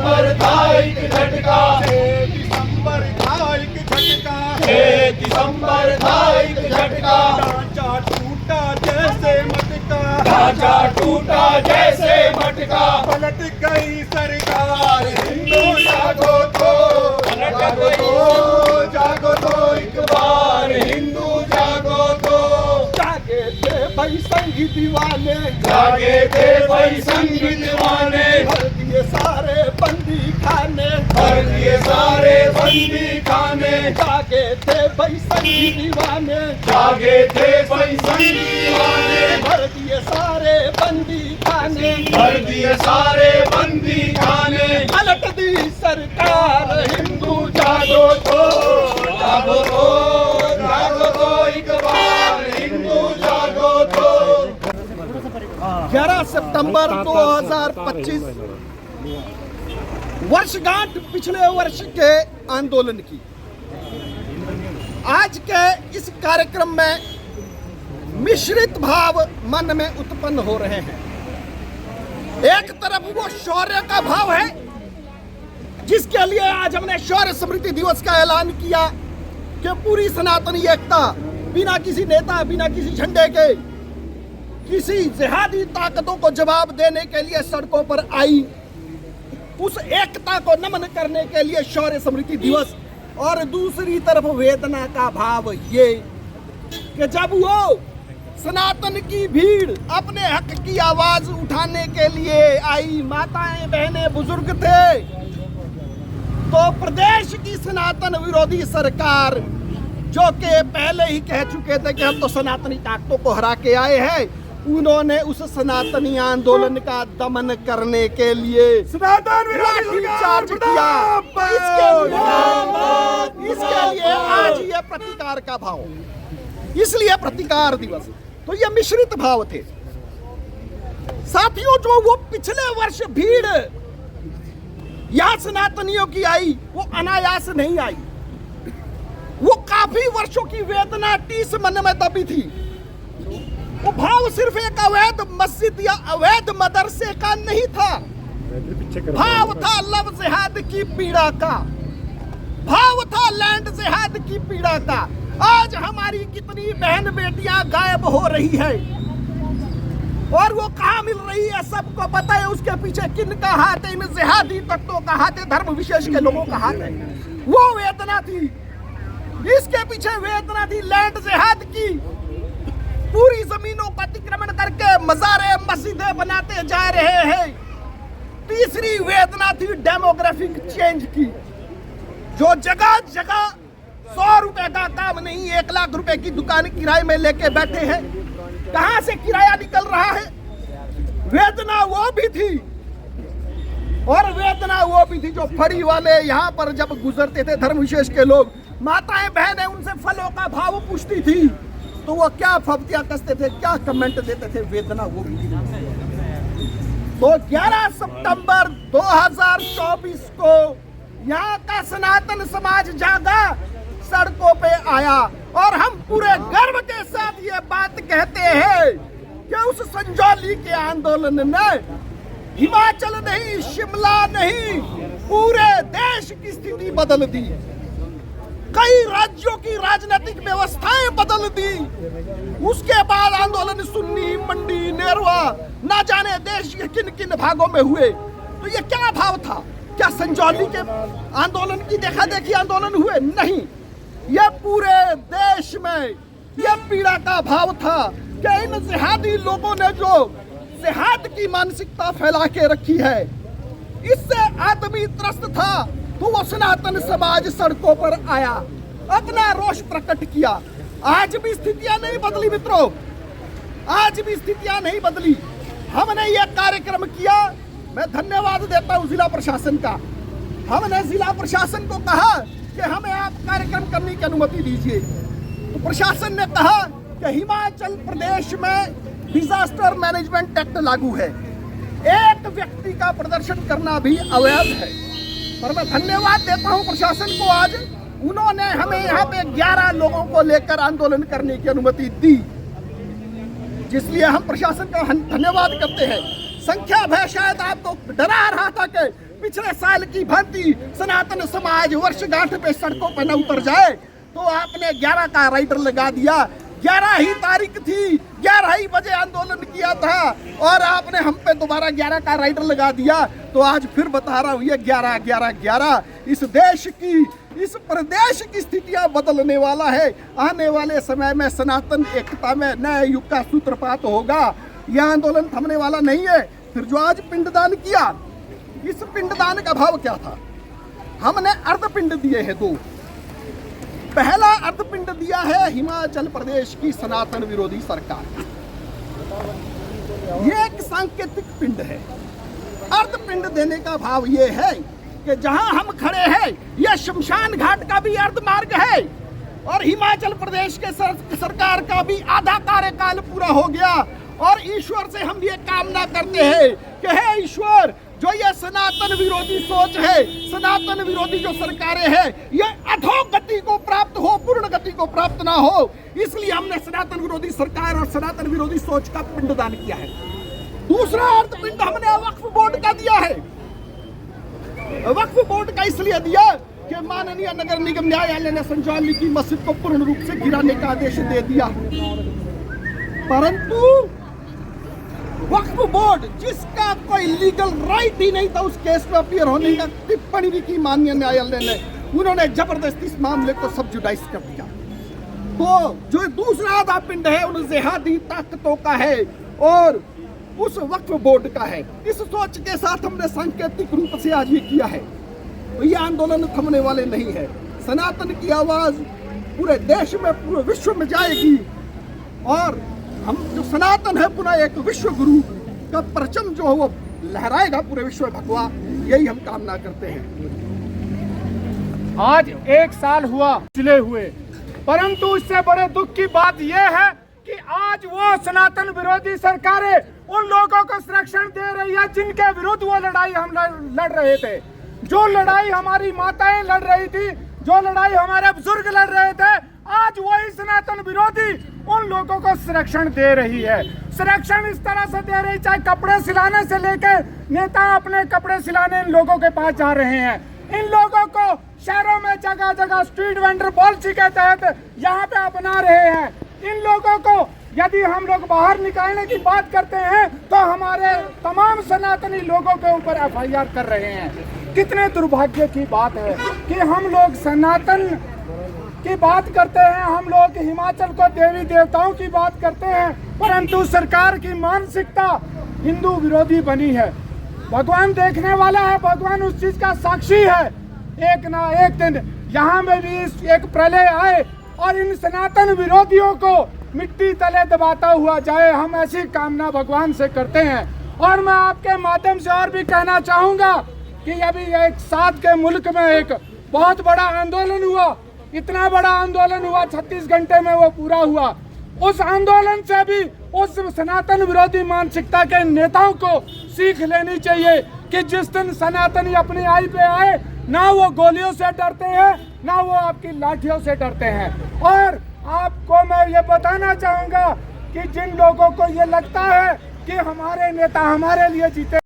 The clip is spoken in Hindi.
दिसंबर था एक झटका, 6 दिसंबर था एक झटका, 6 दिसंबर था एक झटका, ढांचा टूटा जैसे मटका, ढांचा टूटा जैसे मटका, पलट गई सरकार, हिंदू जागो तो, जागो तो, जागो तो एक बार, हिंदू जागो तो। जागे थे भाई संगी दीवाने, जागे थे भाई संग दीवाने, भर दिए सारे बंदी खाने, भर दिए सारे बंदी खाने, जागे थे भाई संगी दीवाने, जागे थे भाई संग दीवाने, भर दिए सारे बंदी खाने, भर दिए सारे बंदी खाने, पलट दी सरकार, हिंदू जागो तो, जागो तो, जागो तो एक बार, हिंदू जागो तो। 11 सितंबर 2025 वर्षगांठ पिछले वर्ष के आंदोलन की। आज के इस कार्यक्रम में मिश्रित भाव मन में उत्पन्न हो रहे हैं। एक तरफ वो शौर्य का भाव है जिसके लिए आज हमने शौर्य स्मृति दिवस का ऐलान किया कि पूरी सनातनी एकता बिना किसी नेता, बिना किसी झंडे के, किसी जिहादी ताकतों को जवाब देने के लिए सड़कों पर आई। उस एकता को नमन करने के लिए शौर्य स्मृति दिवस। और दूसरी तरफ वेदना का भाव ये कि जब वो सनातन की भीड़ अपने हक की आवाज उठाने के लिए आई, माताएं बहनें बुजुर्ग थे, तो प्रदेश की सनातन विरोधी सरकार, जो कि पहले ही कह चुके थे कि हम तो सनातनी ताकतों को हरा के आए हैं, उन्होंने उस सनातनी आंदोलन का दमन करने के लिए सनातन लाठी चार्ज किया। इसके लिए आज ये प्रतिकार का भाव, इसलिए प्रतिकार दिवस। तो ये मिश्रित भाव थे साथियों। जो वो पिछले वर्ष भीड़ यहाँ सनातनियों की आई, वो अनायास नहीं आई। वो काफी वर्षों की वेदना टीस मन में दबी थी। वो भाव सिर्फ एक अवैध मस्जिद या अवैध मदरसे का नहीं था, भाव था लव जिहाद की पीड़ा का, भाव था लैंड जिहाद की पीड़ा का। आज हमारी कितनी बहन बेटियां गायब हो रही है और वो कहां मिल रही है सबको पता है। उसके पीछे किन का हाथ है? इन जिहादी तत्वों का हाथ है, धर्म विशेष के लोगों का हाथ है। वो वेदना थी, इसके पीछे वेदना थी लैंड जिहाद की। पूरी जमीनों का अतिक्रमण करके मज़ारे मस्जिदें बनाते जा रहे हैं। तीसरी वेदना थी डेमोग्राफिक चेंज की। जो जगह जगह 100 रुपए का काम नहीं, 1 लाख रुपए की दुकान किराए में लेके बैठे हैं। कहां से किराया निकल रहा है? वेदना वो भी थी। और वेदना वो भी थी जो फरी वाले यहाँ पर जब गुजरते थे धर्म विशेष के लोग, माताएं बहनें उनसे फलों का भाव पूछती थी, तो वो क्या फब्तियां कसते थे, क्या कमेंट देते थे, वेदना वो भी थी। तो 11 सितंबर 2024 को यहाँ का सनातन समाज जागा, सड़कों पे आया और हम पूरे गर्व के साथ ये बात कहते हैं कि उस संजौली के आंदोलन ने हिमाचल नहीं, शिमला नहीं, पूरे देश की स्थिति बदल दी। कई राज्यों की राजनीतिक व्यवस्थाएं बदल दी। उसके बाद आंदोलन सुन्नी, मंडी, नेरवा, ना जाने देश के किन किन भागों में हुए। तो ये क्या भाव था? क्या संजौली के आंदोलन की देखा देखी आंदोलन हुए? नहीं, यह पूरे देश में यह पीड़ा का भाव था कि इन जिहादी लोगों ने जो जिहाद की मानसिकता फैला के रखी है, इससे आदमी त्रस्त था। तो वो सनातन समाज सड़कों पर आया, अपना रोष प्रकट किया। आज भी स्थितियां नहीं बदली मित्रों, आज भी स्थितियां नहीं बदली। हमने ये कार्यक्रम किया, मैं धन्यवाद देता हूं जिला प्रशासन का। हमने जिला प्रशासन को कहा कि हमें आप कार्यक्रम करने की अनुमति दीजिए, तो प्रशासन ने कहा कि हिमाचल प्रदेश में डिजास्टर मैनेजमेंट एक्ट लागू है, एक व्यक्ति का प्रदर्शन करना भी अवैध है। पर मैं धन्यवाद देता हूं प्रशासन को, आज उन्होंने हमें यहाँ पे 11 लोगों को लेकर आंदोलन करने की अनुमति दी, जिसलिए हम प्रशासन का धन्यवाद करते हैं। संख्या भय शायद आपको डरा रहा था कि पिछले साल की भांति सनातन समाज वर्षगांठ पे सड़कों पर न उतर जाए, तो आपने 11 का राइडर लगा दिया। 11 ही तारीख थी, 11 ही बजे आंदोलन किया था और आपने हम पे दोबारा 11 का राइडर लगा दिया। तो आज फिर बता रहा हूँ, ये 11 11 11 इस देश की, इस प्रदेश की स्थितियां बदलने वाला है। आने वाले समय में सनातन एकता में नए युग का सूत्रपात होगा। यह आंदोलन थमने वाला नहीं है। फिर जो आज पिंडदान किया, इस पिंडदान का भाव क्या था? हमने अर्धपिंड दिए हैं 2। पहला अर्धपिंड दिया है हिमाचल प्रदेश की सनातन विरोधी सरकार। ये एक सांकेतिक पिंड है। अर्धपिंड देने का भाव ये है कि जहां हम खड़े हैं, यह शमशान घाट का भी अर्ध मार्ग है और हिमाचल प्रदेश के सरकार का भी आधा कार्यकाल पूरा हो गया। और ईश्वर से हम ये कामना करते हैं कि हे ईश्वर, जो ये सनातन विरोधी सोच है, सनातन विरोधी जो सरकारें हैं, ये अधोगति को प्राप्त हो, पूर्ण गति को प्राप्त ना हो। इसलिए हमने सनातन विरोधी सरकार और सनातन विरोधी सोच का पिंडदान किया है। दूसरा अर्धपिंड हमने वक्फ बोर्ड का दिया है। वक्फ बोर्ड का इसलिए दिया कि माननीय नगर निगम न्यायालय ने संजाली की मस्जिद को पूर्ण रूप से गिराने का आदेश दे दिया, परंतु वक्फ बोर्ड, जिसका कोई लीगल राइट ही नहीं था उस केस में अपीयर होने का, टिप्पणी भी की माननीय न्यायालय ने, उन्होंने जबरदस्ती इस मामले को सब जुडाइज कर दिया। तो जो दूसरा आधा पिंड है उन जिहादी ताकतों का है और उस वक्फ बोर्ड का है। इस सोच के साथ हमने सांकेतिक रूप से आज ये किया है। तो ये आंदोलन थमने वाले नहीं है। सनातन की आवाज पूरे देश में, पूरे विश्व में जाएगी और हम जो सनातन है पुनः एक विश्व गुरु का परचम जो है वो लहराएगा पूरे विश्व में भगवा। यही हम कामना करते हैं। आज 1 साल हुआ चले हुए, परंतु इससे बड़े दुख की बात यह है कि आज वो सनातन विरोधी सरकारें उन लोगों को संरक्षण दे रही है जिनके विरुद्ध वो लड़ाई हम लड़ रहे थे। जो लड़ाई हमारी माताएं लड़ रही थी, जो लड़ाई हमारे बुजुर्ग लड़ रहे थे, आज वही सनातन विरोधी उन लोगों को संरक्षण दे रही है। संरक्षण इस तरह से दे रही, चाहे कपड़े सिलाने से लेकर नेता अपने कपड़े सिलाने इन लोगों के पास जा रहे हैं। इन लोगों को शहरों में जगह जगह स्ट्रीट वेंडर पॉलिसी के तहत यहाँ पे अपना रहे हैं। इन लोगों को यदि हम लोग बाहर निकालने की बात करते हैं तो हमारे तमाम सनातनी लोगों के ऊपर FIR कर रहे हैं। कितने दुर्भाग्य की बात है कि हम लोग सनातन की बात करते हैं, हम लोग हिमाचल को देवी देवताओं की बात करते हैं, परंतु सरकार की मानसिकता हिंदू विरोधी बनी है। भगवान देखने वाला है, भगवान उस चीज का साक्षी है। एक ना एक दिन यहाँ में भी एक प्रलय आए और इन सनातन विरोधियों को मिट्टी तले दबाता हुआ जाए, हम ऐसी कामना भगवान से करते हैं। और मैं आपके माध्यम से और भी कहना चाहूँगा कि अभी एक साथ के मुल्क में एक बहुत बड़ा आंदोलन हुआ, इतना बड़ा आंदोलन हुआ, 36 घंटे में वो पूरा हुआ। उस आंदोलन से भी उस सनातन विरोधी मानसिकता के नेताओं को सीख लेनी चाहिए कि जिस दिन सनातनी अपनी आई पे आए, ना वो गोलियों से डरते हैं, ना वो आपकी लाठियों से डरते हैं। और आपको मैं ये बताना चाहूँगा कि जिन लोगों को ये लगता है कि हमारे नेता हमारे लिए जीते